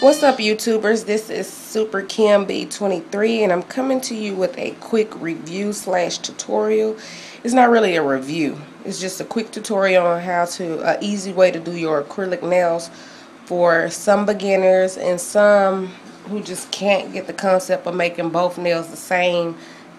What's up, YouTubers? This is Super Kim B23 and I'm coming to you with a quick review slash tutorial. It's not really a review. It's just a quick tutorial on how to, an easy way to do your acrylic nails for some beginners and some who just can't get the concept of making both nails the same,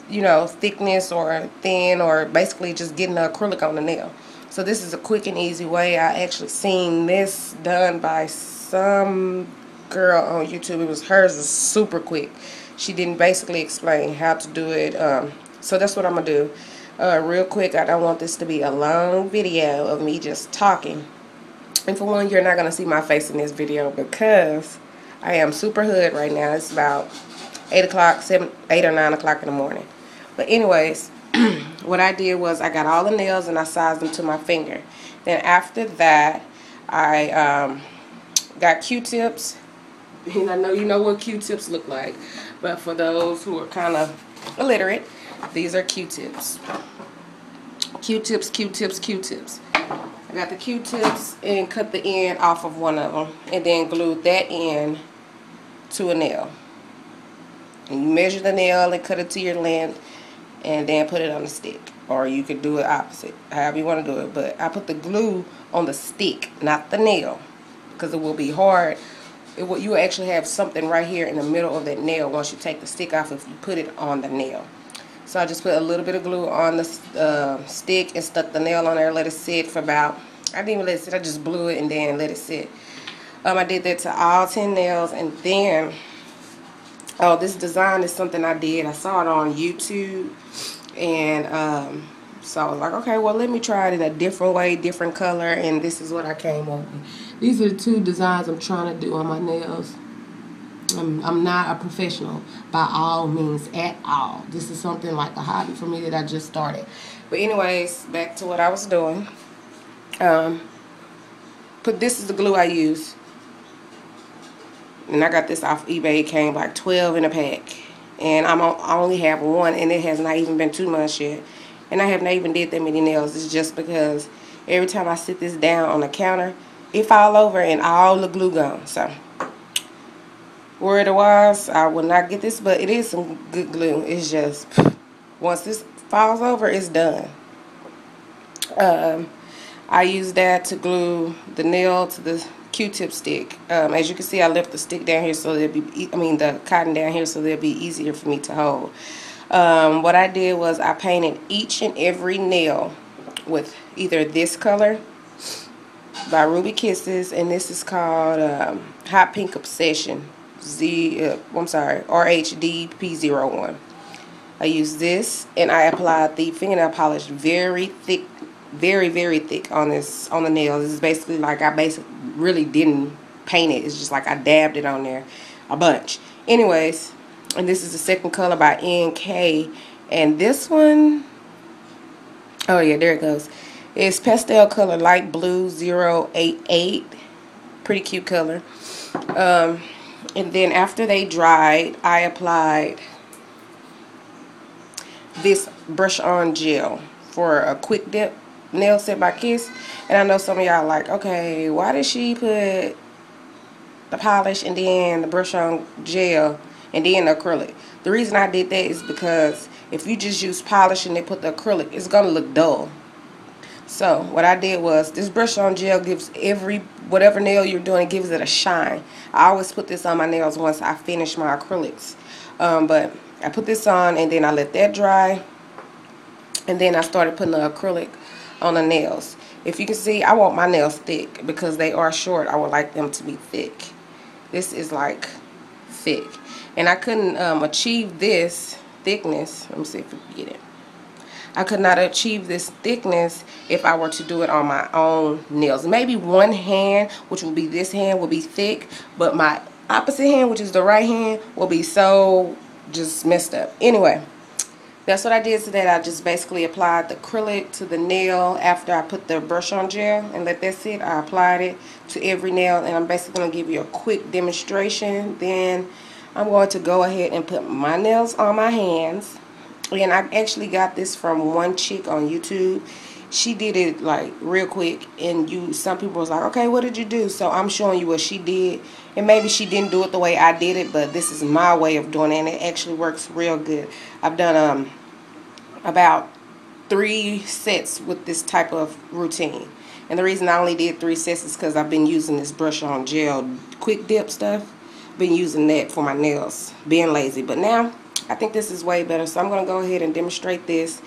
thickness or thin, or basically just getting the acrylic on the nail. So this is a quick and easy way. I actually seen this done by some girl on YouTube. Hers is super quick. She didn't basically explain how to do it. So that's what I'm gonna do. Real quick, I don't want this to be a long video of me just talking. And for one, you're not gonna see my face in this video because I am super hood right now. It's about 8 or 9 o'clock in the morning. But anyways, what I did was I got all the nails and I sized them to my finger. Then after that, I got Q-tips. And I know you know what Q-tips look like, but for those who are kind of illiterate, these are Q-tips. Q-tips, Q-tips, Q-tips. I got the Q-tips and cut the end off of one of them and then glued that end to a nail. And you measure the nail and cut it to your length and then put it on the stick. Or you could do it opposite, however you want to do it. But I put the glue on the stick, not the nail, because it will be hard. You will actually have something right here in the middle of that nail once you take the stick off if you put it on the nail. So I just put a little bit of glue on the stick and stuck the nail on there, let it sit for about, I didn't even let it sit, I just blew it and then let it sit. I did that to all 10 nails, and then, oh, this design is something I did. I saw it on YouTube, and so I was like, okay, well, let me try it in a different way, different color, and this is what I came up with. These are the two designs I'm trying to do on my nails. I'm not a professional by all means at all. This is something like a hobby for me that I just started. But anyways, back to what I was doing. This is the glue I use. And I got this off eBay. It came like 12 in a pack. And I only have one, and it has not even been 2 months yet. And I have not even did that many nails. It's just because every time I sit this down on the counter, it fall over and all the glue gone. So, word of wise, I will not get this, but it is some good glue. It's just, once this falls over, it's done. I use that to glue the nail to the Q-tip stick. As you can see, I left the stick down here so it'll be, the cotton down here so it'll be easier for me to hold. What I did was I painted each and every nail with either this color by Ruby Kisses, and this is called Hot Pink Obsession RHDP01. I use this, and I applied the fingernail polish very thick, very thick on the nails. This is basically like I really didn't paint it. It's just like I dabbed it on there a bunch. Anyways, and this is the second color by NK, and this one, oh yeah, there it goes. It's pastel color light blue 088. Pretty cute color. And then after they dried, I applied this brush on gel for a quick dip nail set by Kiss. And I know some of y'all like, okay, why did she put the polish and then the brush on gel and then the acrylic? The reason I did that is because if you just use polish and then put the acrylic, it's gonna look dull. So what I did was, this brush on gel gives whatever nail you're doing, it gives it a shine. I always put this on my nails once I finish my acrylics. But I put this on and then I let that dry. And then I started putting the acrylic on the nails. If you can see, I want my nails thick because they are short. I would like them to be thick. This is like thick. And I couldn't achieve this thickness. Let me see if we can get it. I could not achieve this thickness if I were to do it on my own nails. Maybe one hand, which will be this hand, will be thick, but my opposite hand, which is the right hand, will be so just messed up. Anyway, that's what I did to that. I just basically applied the acrylic to the nail after I put the brush on gel and let that sit. I applied it to every nail, and I'm basically going to give you a quick demonstration. Then I'm going to go ahead and put my nails on my hands. And I actually got this from one chick on YouTube. she did it like real quick, and some people was like, okay, what did you do? So I'm showing you what she did, and maybe she didn't do it the way I did it, but this is my way of doing it, and it actually works real good. I've done about 3 sets with this type of routine. And the reason I only did 3 sets is because I've been using this brush on gel quick dip stuff. Been using that for my nails, being lazy. But now I think this is way better, so I'm going to go ahead and demonstrate this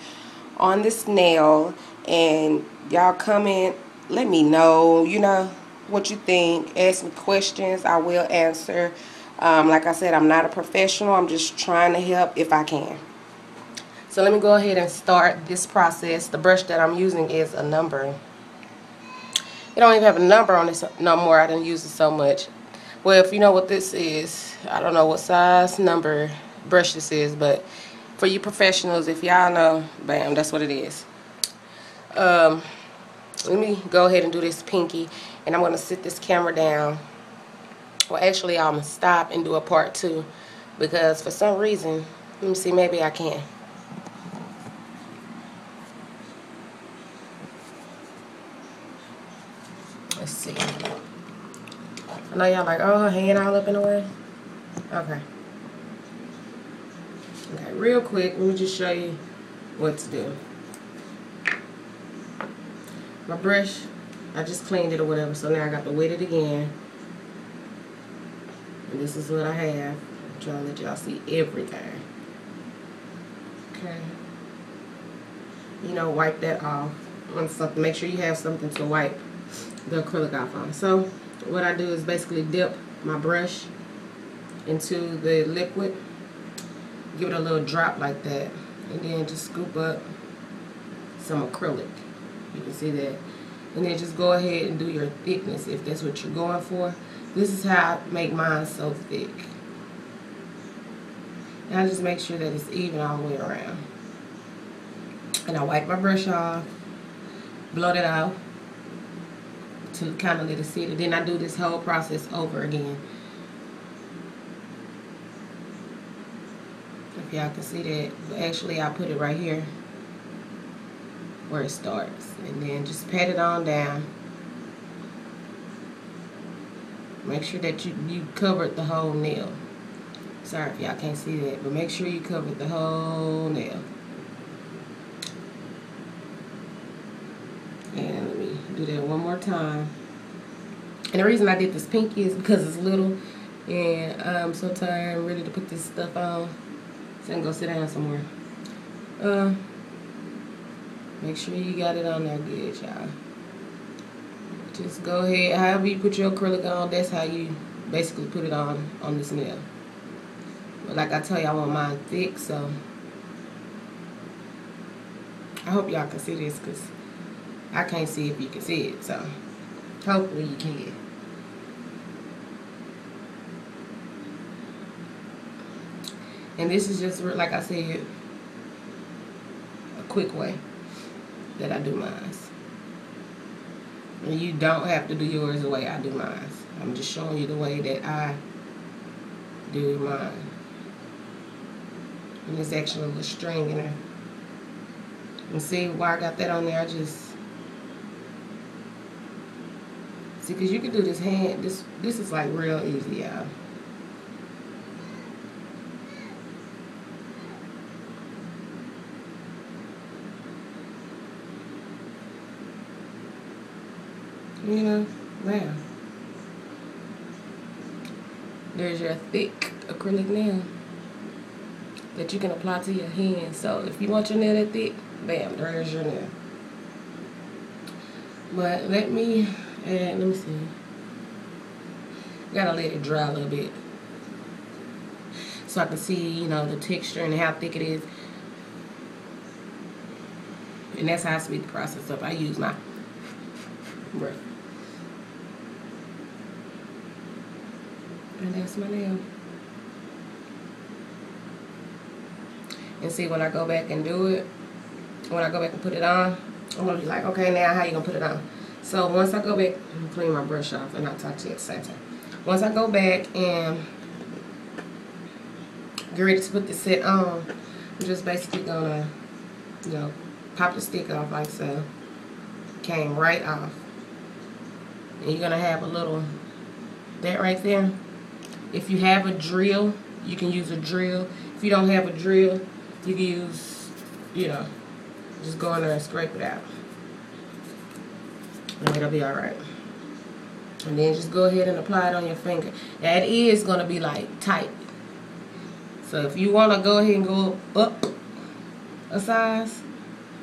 on this nail. And y'all comment, let me know, you know, what you think. Ask me questions, I will answer. Like I said, I'm not a professional. I'm just trying to help if I can. So let me go ahead and start this process. The brush that I'm using is a number. It don't even have a number on this no more. I didn't use it so much. Well, if you know what this is, I don't know what size number brush this is, but for you professionals, if y'all know, bam, that's what it is. Let me go ahead and do this pinky, and I'm going to sit this camera down. Well, actually, I'm going to stop and do a part 2, because for some reason, let me see, maybe I can. Let's see. I know y'all like, oh, her hand all up in the way. Okay. Okay, real quick, let me just show you what to do. My brush, I just cleaned it or whatever, so now I got to wet it again. And this is what I have. I'm trying to let y'all see everything. Okay. You know, wipe that off on something. Make sure you have something to wipe the acrylic off on. So what I do is basically dip my brush into the liquid, give it a little drop like that, and then just scoop up some acrylic. You can see that. And then just go ahead and do your thickness if that's what you're going for. This is how I make mine so thick. And I just make sure that it's even all the way around. And I wipe my brush off, blow it out to kind of let it sit. And then I do this whole process over again. If y'all can see that, but actually I put it right here where it starts, and then just pat it on down. Make sure that you covered the whole nail. Sorry if y'all can't see that, but make sure you covered the whole nail. And let me do that one more time. And the reason I did this pinky is because it's little, and I'm so tired and ready to put this stuff on, so I can go sit down somewhere. Make sure you got it on there good, y'all. Just go ahead, however you put your acrylic on, that's how you basically put it on this nail. But like I tell you, I want mine thick, so I hope y'all can see this, because I can't see if you can see it, so hopefully you can. And this is just, like I said, a quick way that I do mine. And you don't have to do yours the way I do mine. I'm just showing you the way that I do mine. And there's actually a little string in there. And see why I got that on there? I just see, because you can do this hand. This is like real easy, y'all. You know, wow. There's your thick acrylic nail that you can apply to your hand. So if you want your nail that thick, bam, there's your nail. But let me see. Gotta let it dry a little bit so I can see, you know, the texture and how thick it is. And that's how I speed the process up. I use my brush. And that's my nail. And see, when I go back and do it, when I go back and put it on, I'm going to be like, okay, now how you going to put it on? So once I go back, I'm going to clean my brush off, and I'll talk to you at the same time. Once I go back and get ready to put the set on, I'm just basically going to, you know, pop the stick off like so. came right off. And you're gonna have a little, that right there. If you have a drill, you can use a drill. If you don't have a drill, you can use, you know, just go in there and scrape it out. And it'll be alright. And then just go ahead and apply it on your finger. That is going to be like tight. So if you want to go ahead and go up a size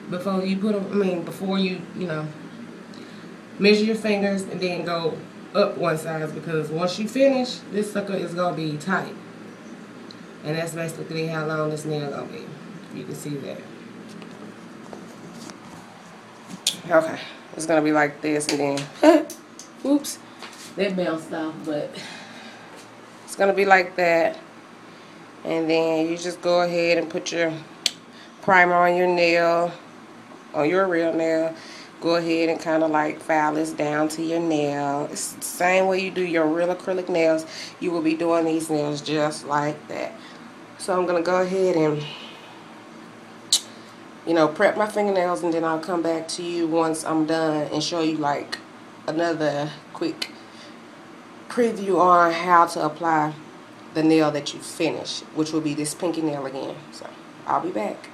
before you put them, before you know, measure your fingers and then go up one size, because once you finish, this sucker is going to be tight. And that's basically how long this nail going to be. You can see that. Okay. It's going to be like this, and then, oops, that bounced off, but it's going to be like that. And then you just go ahead and put your primer on your nail, on your real nail. Go ahead and kind of like file this down to your nail. It's the same way you do your real acrylic nails. You will be doing these nails just like that. So I'm going to go ahead and, you know, prep my fingernails, and then I'll come back to you once I'm done and show you like another quick preview on how to apply the nail that you finish, which will be this pinky nail again. So I'll be back.